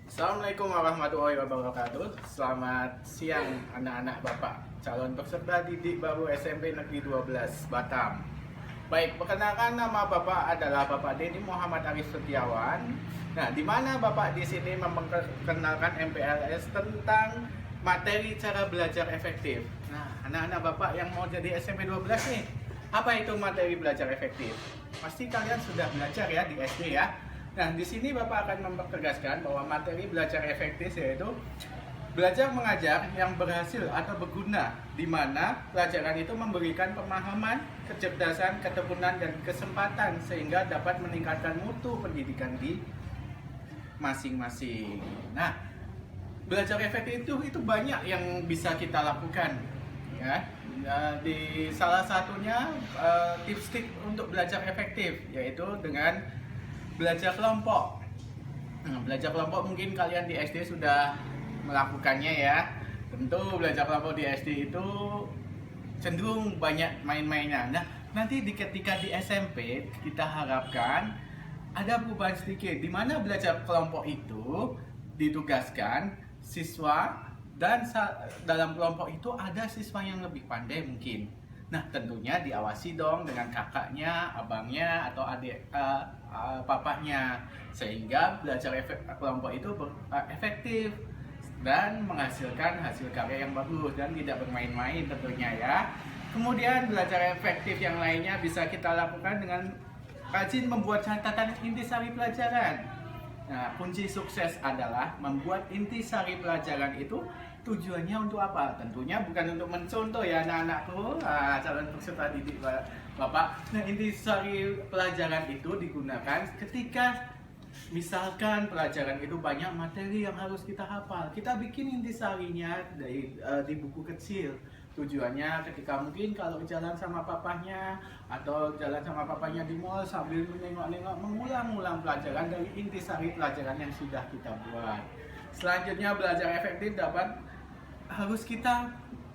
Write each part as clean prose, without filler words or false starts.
Assalamualaikum warahmatullahi wabarakatuh. Selamat siang anak-anak Bapak calon peserta didik baru SMP Negeri 12 Batam. Baik, perkenalkan nama Bapak adalah Bapak Denny Muhammad Arif Setiawan. Nah, di mana Bapak di sini memperkenalkan MPLS tentang materi cara belajar efektif. Nah, anak-anak Bapak yang mau jadi SMP 12 nih, apa itu materi belajar efektif? Pasti kalian sudah belajar ya di SD ya. Nah, di sini Bapak akan mempertegaskan bahwa materi belajar efektif yaitu belajar mengajar yang berhasil atau berguna, di mana pelajaran itu memberikan pemahaman, kecerdasan, ketekunan, dan kesempatan sehingga dapat meningkatkan mutu pendidikan di masing-masing. Nah, belajar efektif itu banyak yang bisa kita lakukan, ya. Di salah satunya tips-tips untuk belajar efektif yaitu dengan belajar kelompok. Belajar kelompok mungkin kalian di SD sudah melakukannya ya. Tentu belajar kelompok di SD itu cenderung banyak main-mainnya. Nah, nanti ketika di SMP kita harapkan ada perubahan sedikit di mana belajar kelompok itu ditugaskan siswa dan dalam kelompok itu ada siswa yang lebih pandai mungkin. Nah, tentunya diawasi dong dengan kakaknya, abangnya, atau adik papahnya, sehingga belajar kelompok itu efektif dan menghasilkan hasil karya yang bagus dan tidak bermain-main tentunya ya. Kemudian belajar efektif yang lainnya bisa kita lakukan dengan rajin membuat catatan intisari pelajaran. Nah, kunci sukses adalah membuat intisari pelajaran itu tujuannya untuk apa? Tentunya bukan untuk mencontoh ya anak-anakku, calon peserta didik Bapak. Nah, intisari pelajaran itu digunakan ketika misalkan pelajaran itu banyak materi yang harus kita hafal. Kita bikin intisarinya di buku kecil. Tujuannya ketika mungkin kalau jalan sama papahnya atau jalan sama papahnya di mall sambil menengok-nengok mengulang-ulang pelajaran dari intisari pelajaran yang sudah kita buat. Selanjutnya belajar efektif harus kita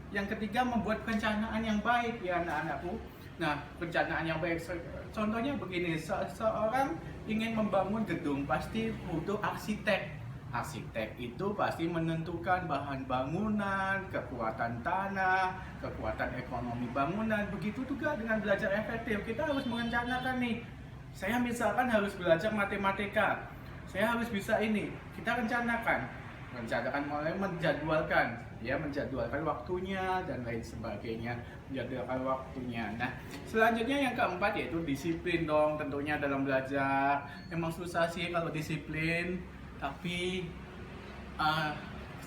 yang ketiga membuat perencanaan yang baik ya anak-anakku. Nah, perencanaan yang baik contohnya begini, seorang ingin membangun gedung pasti butuh arsitek. Arsitek itu pasti menentukan bahan bangunan, kekuatan tanah, kekuatan ekonomi bangunan. Begitu juga dengan belajar efektif, kita harus merencanakan nih. Saya misalkan harus belajar matematika, saya harus bisa ini. Kita rencanakan mulai menjadwalkan waktunya dan lain sebagainya, menjadwalkan waktunya. Nah, selanjutnya yang keempat yaitu disiplin dong tentunya dalam belajar. Emang susah sih kalau disiplin, tapi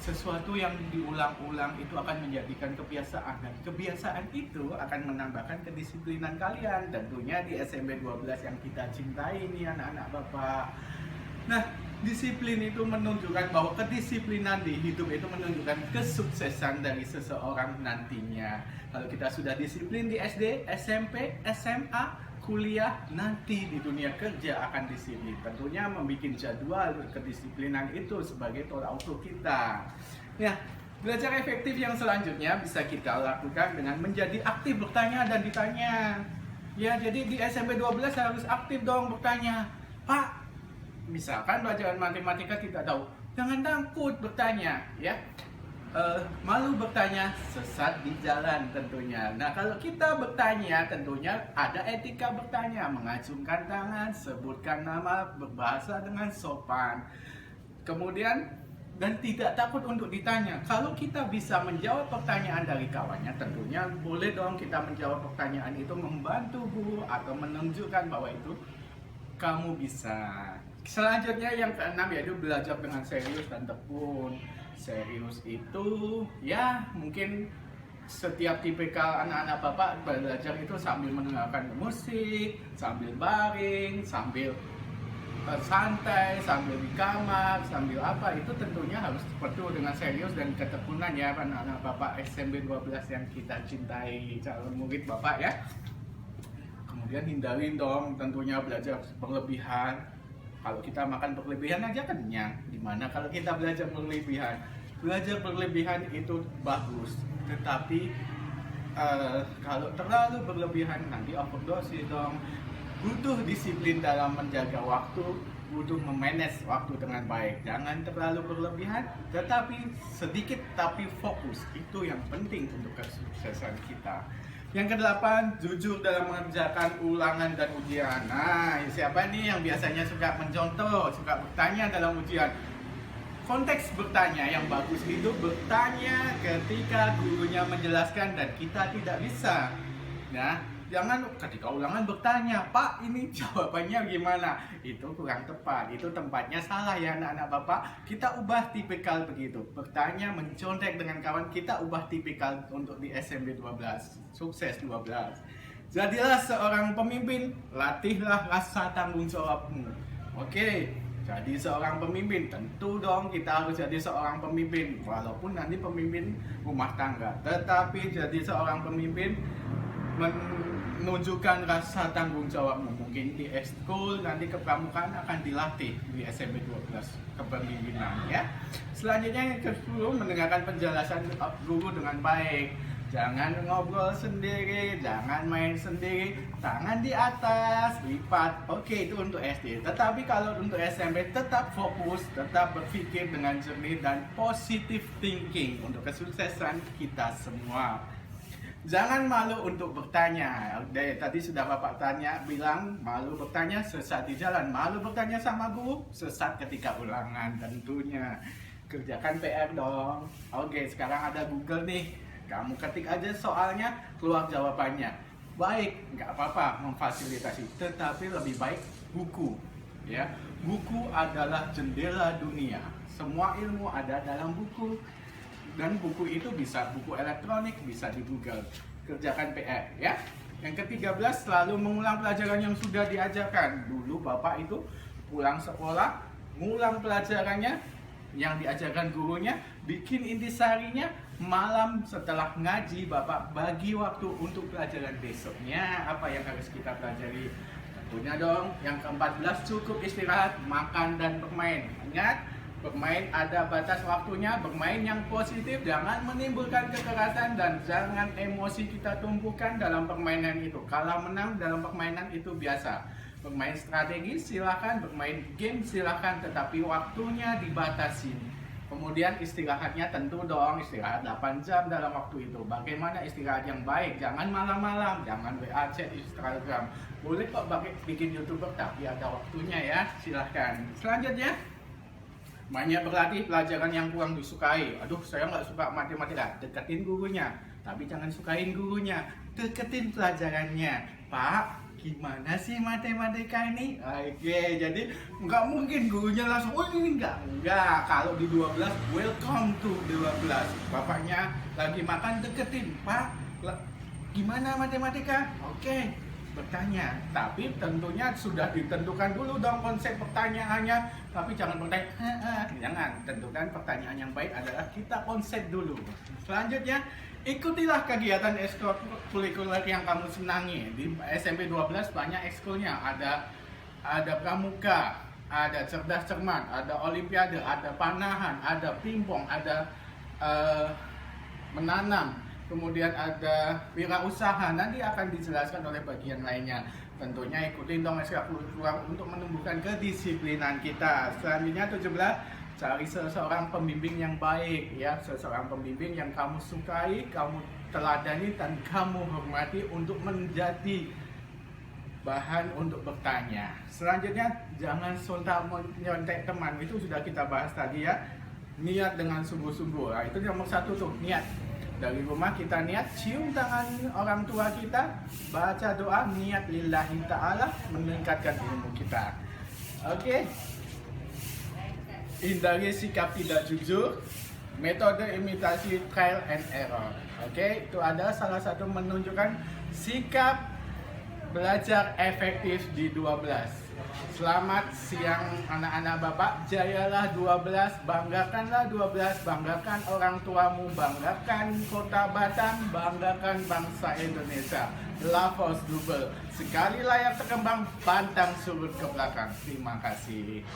sesuatu yang diulang-ulang itu akan menjadikan kebiasaan, dan kebiasaan itu akan menambahkan kedisiplinan kalian tentunya di SMP 12 yang kita cintai nih anak-anak Bapak. Nah, disiplin itu menunjukkan bahwa kedisiplinan di hidup itu menunjukkan kesuksesan dari seseorang nantinya. Kalau kita sudah disiplin di SD, SMP, SMA, kuliah, nanti di dunia kerja akan disiplin. Tentunya membuat jadwal kedisiplinan itu sebagai tolak ukur kita. Ya, belajar efektif yang selanjutnya bisa kita lakukan dengan menjadi aktif bertanya dan ditanya. Ya, jadi di SMP 12 harus aktif dong bertanya. Pak, misalkan pelajaran matematika tidak tahu, jangan takut bertanya ya. Malu bertanya, sesat di jalan tentunya. Nah, kalau kita bertanya tentunya ada etika bertanya, mengacungkan tangan, sebutkan nama, berbahasa dengan sopan. Kemudian dan tidak takut untuk ditanya. Kalau kita bisa menjawab pertanyaan dari kawannya, tentunya boleh dong kita menjawab pertanyaan itu, membantu guru atau menunjukkan bahwa itu kamu bisa. Selanjutnya yang keenam yaitu belajar dengan serius dan tekun. Serius itu ya mungkin setiap tipikal anak-anak Bapak belajar itu sambil mendengarkan musik, sambil baring, sambil santai, sambil di kamar, sambil apa, itu tentunya harus penuh dengan serius dan ketekunan ya anak-anak Bapak SMP 12 yang kita cintai calon murid Bapak ya. Kemudian hindarin dong tentunya belajar berlebihan. Kalau kita makan berlebihan aja kenyang. Gimana kalau kita belajar berlebihan? Belajar berlebihan itu bagus, tetapi kalau terlalu berlebihan nanti overdosis dong. Butuh disiplin dalam menjaga waktu, butuh memanage waktu dengan baik. Jangan terlalu berlebihan, tetapi sedikit tapi fokus. Itu yang penting untuk kesuksesan kita. Yang kedelapan, jujur dalam mengerjakan ulangan dan ujian. Nah, siapa nih yang biasanya suka mencontoh, suka bertanya dalam ujian? Konteks bertanya yang bagus itu bertanya ketika gurunya menjelaskan dan kita tidak bisa. Nah, jangan ketika ulangan bertanya, Pak ini jawabannya gimana? Itu kurang tepat, itu tempatnya salah ya anak-anak Bapak. Kita ubah tipikal begitu, bertanya mencontek dengan kawan, kita ubah tipikal untuk di SMP 12, sukses 12. Jadilah seorang pemimpin, latihlah rasa tanggung jawabmu. Oke, jadi seorang pemimpin, tentu dong kita harus jadi seorang pemimpin, walaupun nanti pemimpin rumah tangga. Tetapi jadi seorang pemimpin menunjukkan rasa tanggung jawabmu. Mungkin di ekskul, nanti kepramukaan akan dilatih di SMP 12 kepemimpinan ya. Selanjutnya yang ke-10, mendengarkan penjelasan guru dengan baik. Jangan ngobrol sendiri, jangan main sendiri, tangan di atas, lipat. Oke, itu untuk SD. Tetapi kalau untuk SMP tetap fokus, tetap berpikir dengan jernih dan positive thinking untuk kesuksesan kita semua. Jangan malu untuk bertanya. Tadi sudah Bapak bilang malu bertanya sesat di jalan, malu bertanya sama guru, sesat ketika ulangan tentunya. Kerjakan PR dong. Oke, sekarang ada Google nih. Kamu ketik aja soalnya, keluar jawabannya. Baik, nggak apa-apa memfasilitasi, tetapi lebih baik buku. Ya, buku adalah jendela dunia. Semua ilmu ada dalam buku. Dan buku itu bisa buku elektronik, bisa di Google. Kerjakan PR ya. Yang ke-13, selalu mengulang pelajaran yang sudah diajarkan. Dulu Bapak itu pulang sekolah, ngulang pelajarannya yang diajarkan gurunya, bikin intisarinya, malam setelah ngaji Bapak bagi waktu untuk pelajaran besoknya. Apa yang harus kita pelajari? Tentunya dong, yang ke-14 cukup istirahat, makan dan bermain. Ingat, bermain ada batas waktunya, bermain yang positif, jangan menimbulkan kekerasan dan jangan emosi kita tumpukan dalam permainan itu. Kalah menang dalam permainan itu biasa. Bermain strategi silahkan, bermain game silahkan, tetapi waktunya dibatasi. Kemudian istirahatnya tentu dong, istirahat 8 jam dalam waktu itu. Bagaimana istirahat yang baik? Jangan malam-malam, jangan WA chat Instagram. Boleh kok bikin YouTuber, tapi ada waktunya ya, silahkan. Selanjutnya, banyak berlatih pelajaran yang kurang disukai. Aduh, saya nggak suka matematika. Deketin gurunya, tapi jangan sukain gurunya. Deketin pelajarannya. Pak, gimana sih matematika ini? Oke, jadi nggak mungkin gurunya langsung, oh ini enggak. Kalau di 12, welcome to 12. Bapaknya lagi makan, deketin. Pak, gimana matematika? Oke, bertanya, tapi tentunya sudah ditentukan dulu dong konsep pertanyaannya, tapi jangan bertanya, jangan, tentukan pertanyaan yang baik adalah kita konsep dulu. Selanjutnya, ikutilah kegiatan ekskulikuler yang kamu senangi. Di SMP 12 banyak ekskulnya, ada pramuka, ada cerdas cermat, ada olimpiade, ada panahan, ada pingpong, ada menanam. Kemudian ada wirausaha, nanti akan dijelaskan oleh bagian lainnya. Tentunya ikutin dong ekstrakurikuler untuk menumbuhkan kedisiplinan kita. Selanjutnya 17, cari seseorang pembimbing yang baik ya, seseorang pembimbing yang kamu sukai, kamu teladani dan kamu hormati untuk menjadi bahan untuk bertanya. Selanjutnya, jangan sontak menyontek teman, itu sudah kita bahas tadi ya. Niat dengan sungguh-sungguh, nah, itu nomor 1 tuh, niat. Dari rumah kita niat, cium tangan orang tua kita, baca doa, niat lillahi ta'ala, meningkatkan ilmu kita. Oke. Hindari sikap tidak jujur, metode imitasi trial and error. Oke, itu ada salah satu menunjukkan sikap belajar efektif di 12. Selamat siang anak-anak Bapak, jayalah 12, banggakanlah 12, banggakan orang tuamu, banggakan kota Batam, banggakan bangsa Indonesia. Lafaz double, sekali layar terkembang, pantang surut ke belakang. Terima kasih.